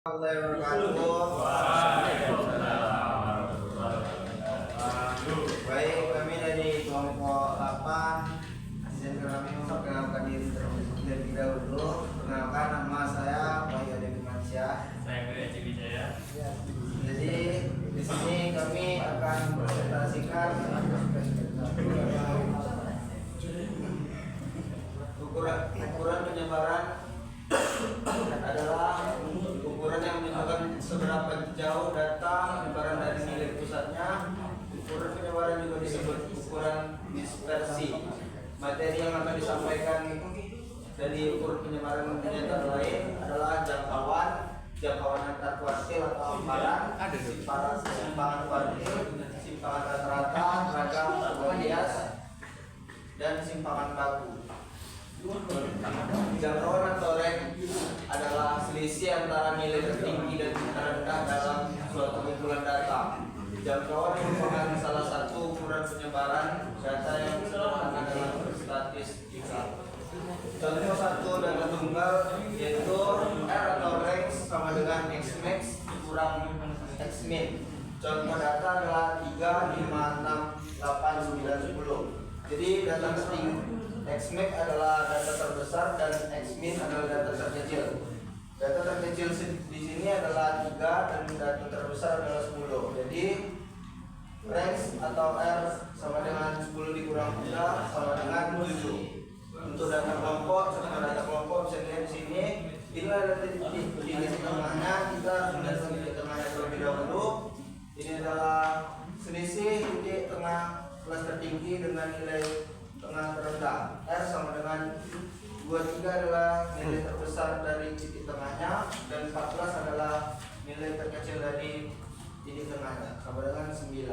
Baik, kami dari kelompok 8 asisten kami memperkenalkan diri terlebih dahulu. Perkenalkan, nama saya Bayu Ade Firmansyah. Saya Eci Wijaya. Jadi di sini kami akan presentasikan ukuran penyebaran adalah ukuran yang menunjukkan seberapa jauh data penyebaran dari nilai pusatnya. Ukuran penyebaran juga disebut ukuran dispersi. Materi yang akan disampaikan dari ukuran penyebaran antara lain adalah jangkauan antar kuartil atau hamparan, simpangan kuartil, simpangan rata-rata, ragam, bias, dan simpangan baku. Jangkauan atau range adalah selisih antara nilai tertinggi dan terendah dalam suatu kumpulan data. Jangkauan merupakan salah satu ukuran penyebaran data yang sederhana dalam statistika. Contoh satu data tunggal yaitu R atau range sama dengan X max kurang X min. Contoh data adalah 3, 5, 6, 8, 9, 10. Jadi data tertinggi X max adalah data terbesar dan X min adalah data terkecil. Data terkecil di sini adalah 3 dan data terbesar adalah 10. Jadi range atau R sama dengan 10 dikurang 3 sama dengan 7. Untuk data kelompok, contoh data kelompok bisa dilihat di sini. Inilah data titik tengahnya. Kita harus melihat titik tengahnya terlebih dahulu. Ini adalah selisih titik tengah kelas tertinggi dengan nilai tengah terendah. R sama dengan 23 adalah nilai terbesar dari titik tengahnya dan 14 adalah nilai terkecil dari titik tengahnya sama dengan 9.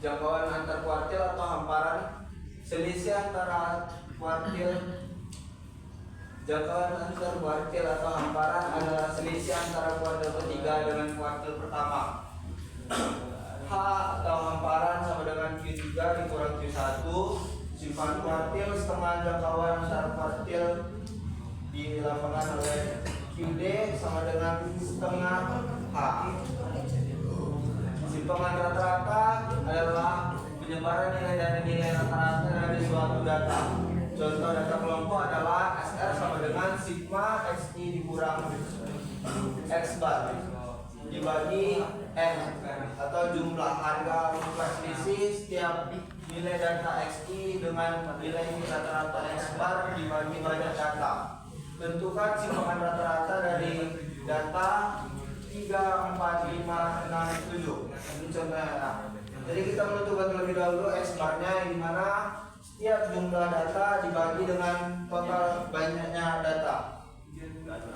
Jangkauan antar kuartil atau hamparan, selisih antara kuartil. Jangkauan antar kuartil atau hamparan adalah selisih antara kuartil ketiga dengan kuartil pertama. H atau hamparan sama dengan Q3 dikurang Q1. Simpangan kuartil setengah jangkauan antar kuartil dilambangkan oleh QD sama dengan setengah H. Simpangan rata-rata adalah penyebaran nilai dari nilai rata-rata dari suatu data. Contoh data kelompok adalah SR sama dengan sigma XI dikurang X bar dibagi N atau jumlah harga mutlak selisih setiap nilai data XI dengan nilai rata-rata X bar dibagi banyak data. Tentukan simpangan rata-rata dari data 3, 4, 5, 6, 7. Ini contohnya. Jadi kita menentukan terlebih dahulu X bar-nya di mana setiap jumlah data dibagi dengan total banyaknya data.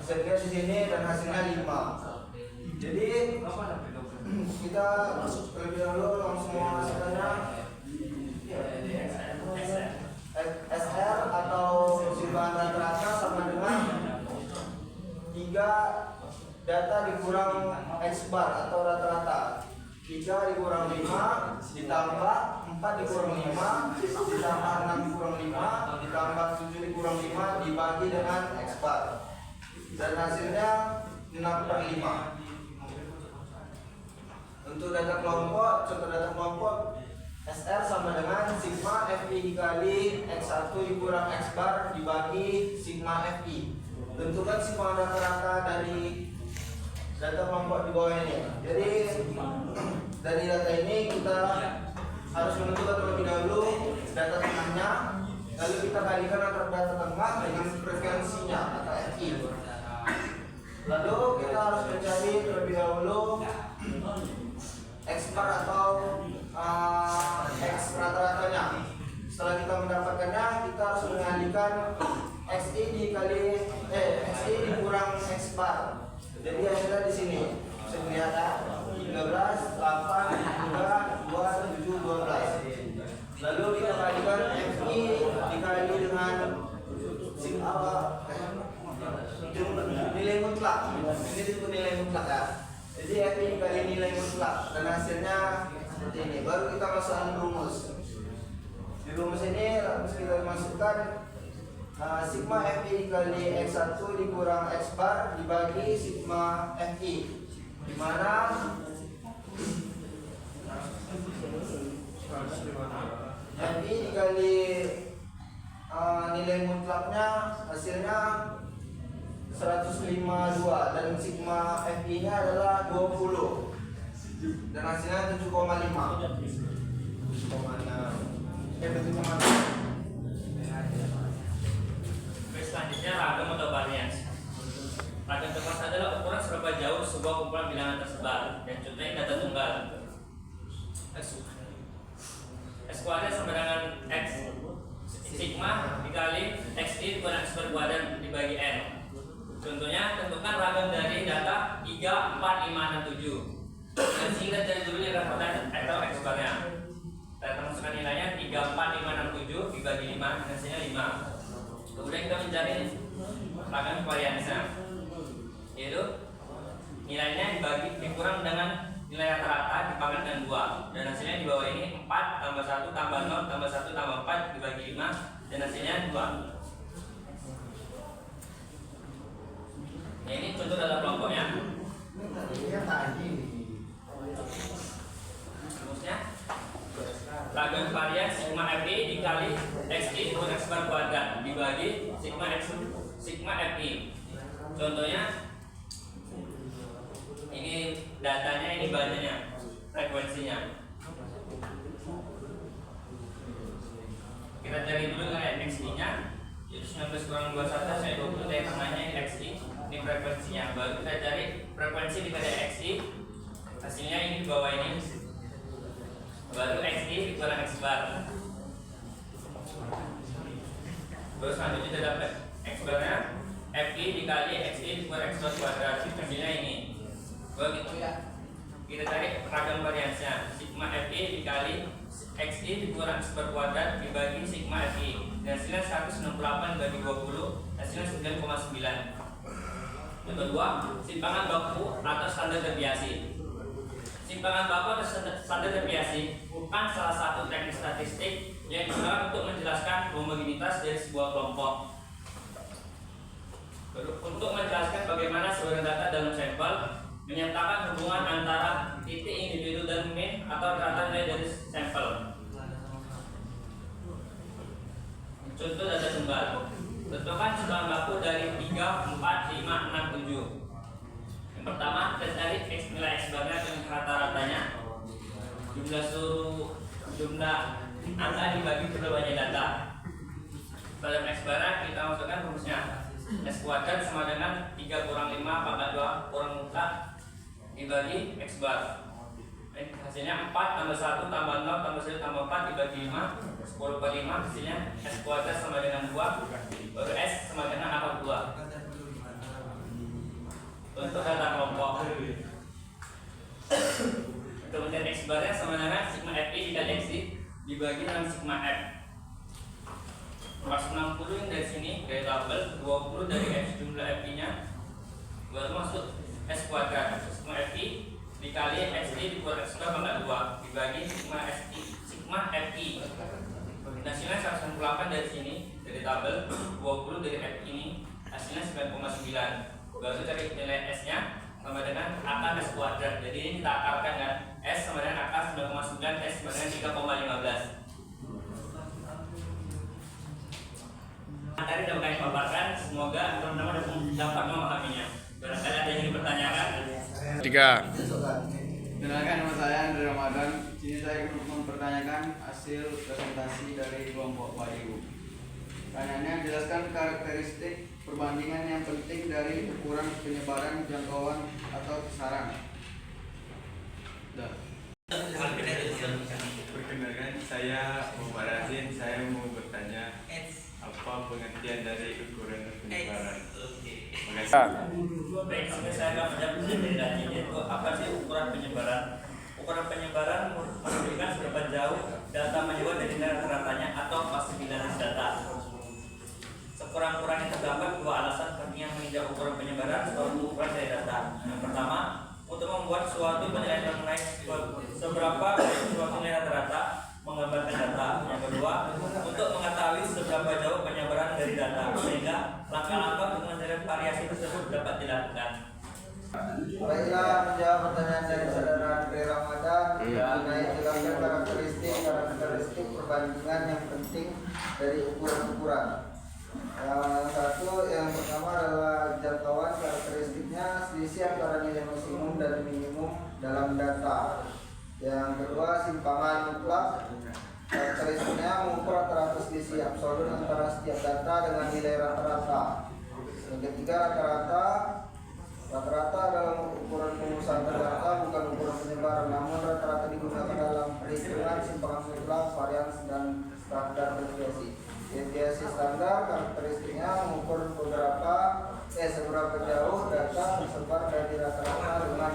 Bisa dilihat di sini dan hasilnya 5. Jadi kita terlebih dahulu langsung hasilnya SR atau simpangan rata-rata sama dengan 3 data dikurang X bar atau rata-rata. 3 dikurang 5 ditambah 4 dikurang 5 ditambah 6 dikurang 5 ditambah 7 dikurang 5 dibagi dengan X bar dan hasilnya 6/5. Untuk data kelompok, contoh data kelompok SR sama dengan sigma FI dikali X1 dikurang X bar dibagi sigma FI. Tentukan simpangan rata-rata dari data kelompok di bawah ini. Jadi dari data ini kita harus menentukan terlebih dahulu data tengahnya, lalu kita kalikan antara data tengah dengan frekuensinya atau FI. Lalu kita harus mencari terlebih dahulu X bar atau X rata-ratanya. Setelah kita mendapatkannya, kita harus mengalihkan XI dikali XI dikurang X bar. Jadi hasilnya di sini bisa dilihat ya, 13, 8, 3, 2, 7, 12. Lalu kita kalikan FI dikali dengan nilai mutlak. Ini disebut nilai mutlak ya. Jadi FI dikali nilai mutlak dan hasilnya seperti ini. Baru kita masukkan rumus. Di rumus ini harus kita masukkan sigma FI dikali X1 dikurang X bar dibagi sigma FI, di mana FI dikali nilai mutlaknya hasilnya 152 dan sigma FI nya adalah 20 dan hasilnya 7,5. 7,6. Selanjutnya ragam atau varians. Ragam terbatas adalah ukuran seberapa jauh sebuah kumpulan bilangan tersebar, dan contohnya data tunggal. S kuadrat sama dengan X sigma dikali XI dikurang X berkuadrat dibagi N. Contohnya, tentukan ragam dari data 3, 4, 5, 6, 7 dan singkat dari dulu yang dapatkan atau X barnya. Kita masukkan nilainya 3, 4, 5, 6, 7 dibagi 5, hasilnya 5. Kemudian kita mencari ragam variansnya, yaitu nilainya dikurang dengan nilai rata-rata dipangkat dengan 2 dan hasilnya di bawah ini 4 tambah 1 tambah 0 tambah 1 tambah 4 dibagi 5 dan hasilnya 2. Ya, ini contoh dalam kelompoknya. Terusnya ragam varian sigma FI dikali XI dikurang X bar kuadrat dibagi sigma FI. Contohnya ini datanya, ini banyaknya, frekuensinya. Kita cari dulu nilai XI nya, yaitu 19 kurang 21 saya 20 dari tengahnya ini XI, ini frekuensinya. Baru kita cari frekuensi dikali XI, hasilnya ini di bawah ini. Baru XI dikurang X bar. Terus selanjutnya kita dapat X barnya FI dikali XI dikurang X bar kuadrat, hasilnya ini. Begitu ya. Kita cari ragam variansnya. Sigma FI dikali XI dikurang X bar kuadrat dibagi sigma FI. Dan hasilnya 168 bagi 20, hasilnya 9,9. Yang kedua, simpangan baku atau standar deviasi. Simpangan baku atau standar deviasi bukan salah satu teknik statistik yang digunakan untuk menjelaskan homogenitas dari sebuah kelompok. Untuk menjelaskan bagaimana sebuah data dalam sampel menyatakan hubungan antara titik individu dan mean atau rata nilai dari sampel. Contoh data tunggal. Tentukan simpangan baku dari 3, 4, 5, 6, 7. Yang pertama, kita cari nilai X barnya dengan rata-ratanya. Jumlah angka dibagi berbagai data. Pada X barnya kita masukkan rumusnya. S kuadrat sama dengan 3 kurang 5 pangkat 2 kurang mutlak dibagi X bar. Hasilnya 4 tambah 1 tambah 0 tambah 1 tambah 4 dibagi 5, 10 per 5, hasilnya S kuadrat sama dengan 2, baru S sama dengan akar 2. Untuk data kelompok. Kemudian X barnya sama dengan sigma FI dikali XI dibagi dengan sigma F. 160 yang dari sini dari tabel, 20 dari X jumlah FI nya, baru masuk S kuadrat sigma FI dikali XI dikurang X bar pangkat 2 dibagi sigma FI. Hasilnya 168 dari sini dari tabel, 20 dari F ini, hasilnya 9,9. Baru cari nilai S nya sama dengan akar S kuadrat. Jadi ini kita akarkan kan, S sama dengan akar 9,9, S sama dengan 3,15. Materi dapat kami paparkan, semoga teman-teman dapat memahaminya. Barangkali ada yang dipertanyakan. 3. Kenalkan, nama saya Andre Ramadan. Sini saya mempertanyakan hasil presentasi dari kelompok Bayu. Pertanyaannya, jelaskan karakteristik perbandingan yang penting dari ukuran penyebaran jangkauan atau kisaran. Perkenalkan, saya Muhammad Razin. Saya mau bertanya apa pengertian dari ukuran penyebaran. Terima kasih. Baik, saya akan menjawab dari yaitu apa sih ukuran penyebaran? Ukuran penyebaran menunjukkan seberapa jauh data menyebar dari rata-ratanya atau pasibilitas data. Sekurang-kurangnya terdapat dua alasan penting yang meninjau ukuran penyebaran suatu ukuran dari data. Yang pertama, untuk membuat suatu penilaian mengenai seberapa suatu nilai rata-rata menggambarkan data. Yang kedua, untuk mengetahui seberapa jauh penyebaran dari data. Baiklah, menjawab pertanyaan dari saudara Andre Ramadan mengenai jelaskan karakteristik perbandingan yang penting dari ukuran-ukuran. Yang pertama adalah jangkauan, karakteristiknya selisih antara nilai maksimum dan minimum dalam data. Yang kedua, simpangan mutlak, karakteristiknya mengukur rata-rata selisih absolut antara setiap data dengan nilai rata-rata. Yang ketiga, rata-rata dalam ukuran pengurusan data bukan ukuran penyebaran, namun rata-rata digunakan dalam perhitungan simpangan mutlak, varians dan standar deviasi. Deviasi standar karakteristiknya mengukur seberapa jauh data tersebar dari rata-rata dengan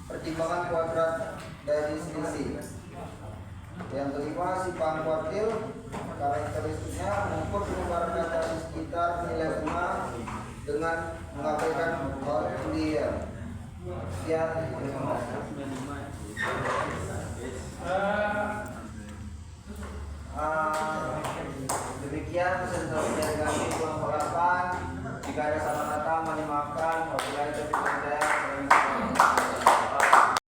pertimbangan kuadrat dari selisih. Yang kelima, simpangan kuartil, karakteristiknya mengukur penyebaran data di sekitar nilai bunga dengan mengabaikan kuartil. Sekian, terima kasih. Demikian presentasi dari kami kelompok 8. Jika ada salah kata, mohon dimaafkan. Wabillahi taufiq wal hidayah.